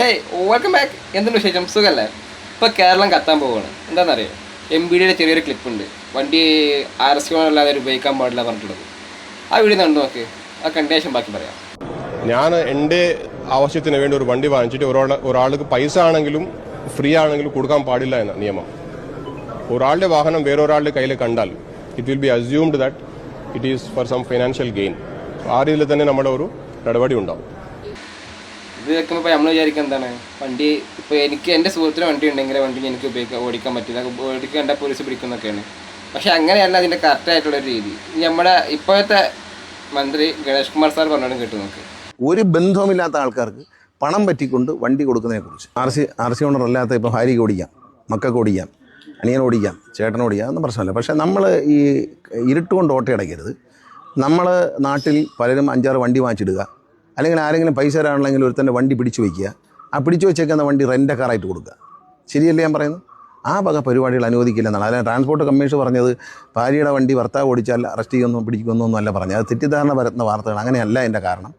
Hey welcome back. എന്തുണ്ട് വിശേഷം? സുഖമല്ലേ? ഇപ്പോൾ കേരളം കത്താൻ പോവുകയാണ്. എന്താണെന്നറിയോ? MBDയുടെ ചെറിയൊരു ക്ലിപ്പുണ്ട്. വണ്ടി RS അല്ലാതെ ഉപയോഗിക്കാൻ പാടില്ല പറഞ്ഞിട്ടുള്ളത്. ആ വീഡിയോ കണ്ടു നോക്ക്. ആ കണ്ടീഷൻ ബാക്കി പറയാം. ഞാൻ എൻ്റെ ആവശ്യത്തിന് വേണ്ടി ഒരു വണ്ടി വാങ്ങിച്ചിട്ട് ഒരാൾക്ക് പൈസ ആണെങ്കിലും ഫ്രീ ആണെങ്കിലും കൊടുക്കാൻ പാടില്ല എന്ന നിയമം. ഒരാളുടെ വാഹനം വേറൊരാളുടെ കയ്യിൽ കണ്ടാൽ it will be assumed that it is for some financial gain. ആ രീതിയിൽ തന്നെ നമ്മുടെ ഒരു നടപടി ഉണ്ടാവും. ഇത് വെക്കുമ്പോൾ ഇപ്പോൾ നമ്മൾ വിചാരിക്കുക എന്താണ്, വണ്ടി ഇപ്പോൾ എനിക്ക് എൻ്റെ സുഹൃത്തിന് വണ്ടി ഉണ്ടെങ്കിൽ വണ്ടി എനിക്ക് ഓടിക്കാൻ പറ്റില്ല, ഓടിക്കേണ്ട പോലീസ് പിടിക്കുന്നൊക്കെയാണ്. പക്ഷേ അങ്ങനെയല്ല അതിൻ്റെ കറക്റ്റായിട്ടുള്ളൊരു രീതി. നമ്മുടെ ഇപ്പോഴത്തെ മന്ത്രി ഗണേഷ് കുമാർ സാർ പറഞ്ഞോടും കേട്ടു നോക്ക്. ഒരു ബന്ധവുമില്ലാത്ത ആൾക്കാർക്ക് പണം പറ്റിക്കൊണ്ട് വണ്ടി കൊടുക്കുന്നതിനെക്കുറിച്ച് RC ഓണർ അല്ലാത്ത ഇപ്പോൾ ഭാര്യയ്ക്ക് ഓടിക്കാം, മക്കൾക്ക് ഓടിക്കാം, അനിയൻ ഓടിക്കാം, ചേട്ടൻ ഓടിക്കാം, ഒന്നും പ്രശ്നമല്ല. പക്ഷേ നമ്മൾ ഈ ഇരുട്ടുകൊണ്ട് ഓട്ടയടയ്ക്കരുത്. നമ്മൾ നാട്ടിൽ പലരും 5-6 വണ്ടി വാങ്ങിച്ചിടുക, അല്ലെങ്കിൽ ആരെങ്കിലും പൈസ തരാണെങ്കിൽ ഒരുത്തൻ്റെ വണ്ടി പിടിച്ചു വയ്ക്കുക. ആ പിടിച്ചു വെച്ചേക്കുന്ന വണ്ടി റെൻ്റ് കാറായിട്ട് കൊടുക്കുക. ശരിയല്ലേ ഞാൻ പറയുന്നത്? ആ വക പരിപാടികൾ അനുവദിക്കില്ല എന്നാണ്. അതിന് ട്രാൻസ്പോർട്ട് കമ്മീഷൻ പറഞ്ഞത് ഭാര്യയുടെ വണ്ടി ഭർത്താവ് ഓടിച്ചാൽ അറസ്റ്റ് ചെയ്യുമെന്നും പിടിക്കുമെന്നൊന്നും അല്ല പറഞ്ഞത്. അത് തെറ്റിദ്ധാരണ പരത്തുന്ന വാർത്തകൾ. അങ്ങനെയല്ല എൻ്റെ കാരണം.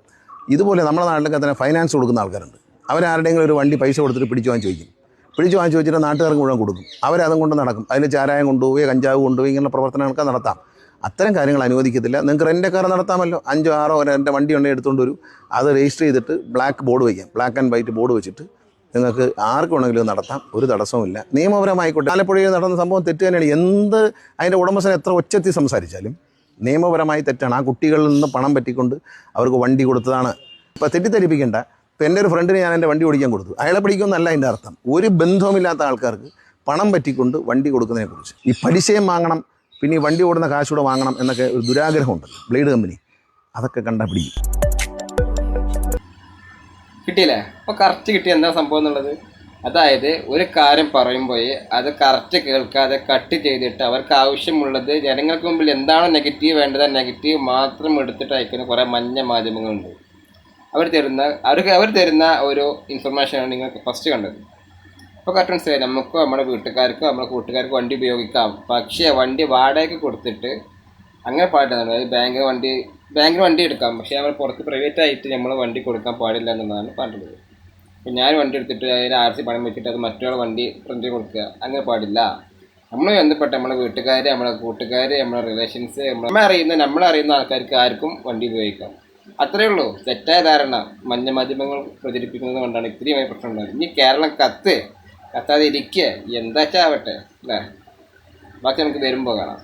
ഇതുപോലെ നമ്മുടെ നാട്ടിലൊക്കെ തന്നെ ഫൈനാൻസ് കൊടുക്കുന്ന ആൾക്കാരുണ്ട്. അവരാരുടെയെങ്കിലും ഒരു വണ്ടി പൈസ കൊടുത്തിട്ട് പിടിച്ചു വാങ്ങിച്ച് വയ്ക്കും. പിടിച്ചു വാങ്ങിച്ച് വെച്ചിട്ട് നാട്ടുകാർക്ക് മുഴുവൻ കൊടുക്കും. അവരതും കൊണ്ട് നടക്കും. അതിൽ ചാരായം കൊണ്ടുപോയി, കഞ്ചാവ് കൊണ്ടുപോയി, ഇങ്ങനെയുള്ള പ്രവർത്തനങ്ങളൊക്കെ നടത്താം. അത്തരം കാര്യങ്ങൾ അനുവദിക്കത്തില്ല. നിങ്ങൾക്ക് റെൻ്റ് കാർ നടത്താമല്ലോ. 5-6 എൻ്റെ വണ്ടി ഉണ്ടെങ്കിൽ എടുത്തുകൊണ്ട് വരും. അത് രജിസ്റ്റർ ചെയ്തിട്ട് ബ്ലാക്ക് ബോർഡ് വയ്ക്കാം, ബ്ലാക്ക് ആൻഡ് വൈറ്റ് ബോർഡ് വെച്ചിട്ട് നിങ്ങൾക്ക് ആർക്ക് വേണമെങ്കിലും നടത്താം. ഒരു തടസ്സവുമില്ല. നിയമപരമായിക്കോട്ടെ. ആലപ്പുഴയിൽ നടന്ന സംഭവം തെറ്റ് തന്നെയാണ്. എന്ത് അതിൻ്റെ ഉടമസ്ഥൻ എത്ര ഒച്ചത്തിൽ സംസാരിച്ചാലും നിയമപരമായി തെറ്റാണ്. ആ കുട്ടികളിൽ നിന്ന് പണം പറ്റിക്കൊണ്ട് അവർക്ക് വണ്ടി കൊടുത്തതാണ്. ഇപ്പോൾ തെറ്റിദ്ധരിപ്പിക്കേണ്ട. ഇപ്പോൾ എൻ്റെ ഒരു ഫ്രണ്ടിന് ഞാൻ എൻ്റെ വണ്ടി ഓടിക്കാൻ കൊടുത്തു. അയാളെ പിടിക്കുമെന്നല്ല അതിൻ്റെ അർത്ഥം. ഒരു ബന്ധവുമില്ലാത്ത ആൾക്കാർക്ക് പണം പറ്റിക്കൊണ്ട് വണ്ടി കൊടുക്കുന്നതിനെക്കുറിച്ച്. ഈ പലിശയും വാങ്ങണം, പിന്നെ ഈ വണ്ടി ഓടുന്ന കാശൂടെ വാങ്ങണം എന്നൊക്കെ ഒരു ദുരാഗ്രഹമുണ്ട് ബ്ലേഡ് കമ്പനി. അതൊക്കെ കണ്ടാൽ പിടിക്കും. കിട്ടിയില്ലേ? അപ്പോൾ കറക്റ്റ് കിട്ടി എന്താ സംഭവം എന്നുള്ളത്. അതായത് ഒരു കാര്യം പറയുമ്പോൾ അത് കറക്റ്റ് കേൾക്കാതെ കട്ട് ചെയ്തിട്ട് അവർക്ക് ആവശ്യമുള്ളത് ജനങ്ങൾക്ക് മുമ്പിൽ എന്താണോ നെഗറ്റീവ് വേണ്ടത് നെഗറ്റീവ് മാത്രം എടുത്തിട്ട് അയക്കുന്ന കുറേ മഞ്ഞ മാധ്യമങ്ങളുണ്ട്. അവർ തരുന്ന ഒരു ഇൻഫർമേഷനാണ് നിങ്ങൾക്ക് ഫസ്റ്റ് കണ്ടത്. ഇപ്പോൾ കറക്റ്റ് മനസ്സിലായി. നമുക്കോ നമ്മുടെ വീട്ടുകാർക്കോ നമ്മുടെ കൂട്ടുകാർക്കോ വണ്ടി ഉപയോഗിക്കാം. പക്ഷേ വണ്ടി വാടകയ്ക്ക് കൊടുത്തിട്ട് അങ്ങനെ പാടില്ല. അതായത് ബാങ്കിന് വണ്ടി എടുക്കാം, പക്ഷേ നമ്മൾ പുറത്ത് പ്രൈവറ്റായിട്ട് നമ്മൾ വണ്ടി കൊടുക്കാൻ പാടില്ല എന്നുള്ളതാണ് പറഞ്ഞത്. അപ്പോൾ ഞാൻ വണ്ടി എടുത്തിട്ട് അതിൽ RC പണം വെച്ചിട്ട് അത് മറ്റൊരാൾ വണ്ടി റെൻറ്റ് കൊടുക്കുക, അങ്ങനെ പാടില്ല. നമ്മൾ ബന്ധപ്പെട്ട നമ്മുടെ വീട്ടുകാർ, നമ്മുടെ കൂട്ടുകാർ, നമ്മുടെ റിലേഷൻസ്, നമ്മളറിയുന്ന ആൾക്കാർക്ക് ആർക്കും വണ്ടി ഉപയോഗിക്കാം. അത്രയേ ഉള്ളൂ. തെറ്റായ ധാരണ മഞ്ഞ മാധ്യമങ്ങൾ പ്രചരിപ്പിക്കുന്നത് കൊണ്ടാണ് ഇത്രയുമായി പ്രശ്നം ഉണ്ടാകുന്നത്. ഇനി കേരളം കത്താതെ ഇരിക്കുക, എന്താ വെച്ചാൽ ആവട്ടെ അല്ലേ. ബാക്കി നമുക്ക് വരുമ്പോൾ കാണാം.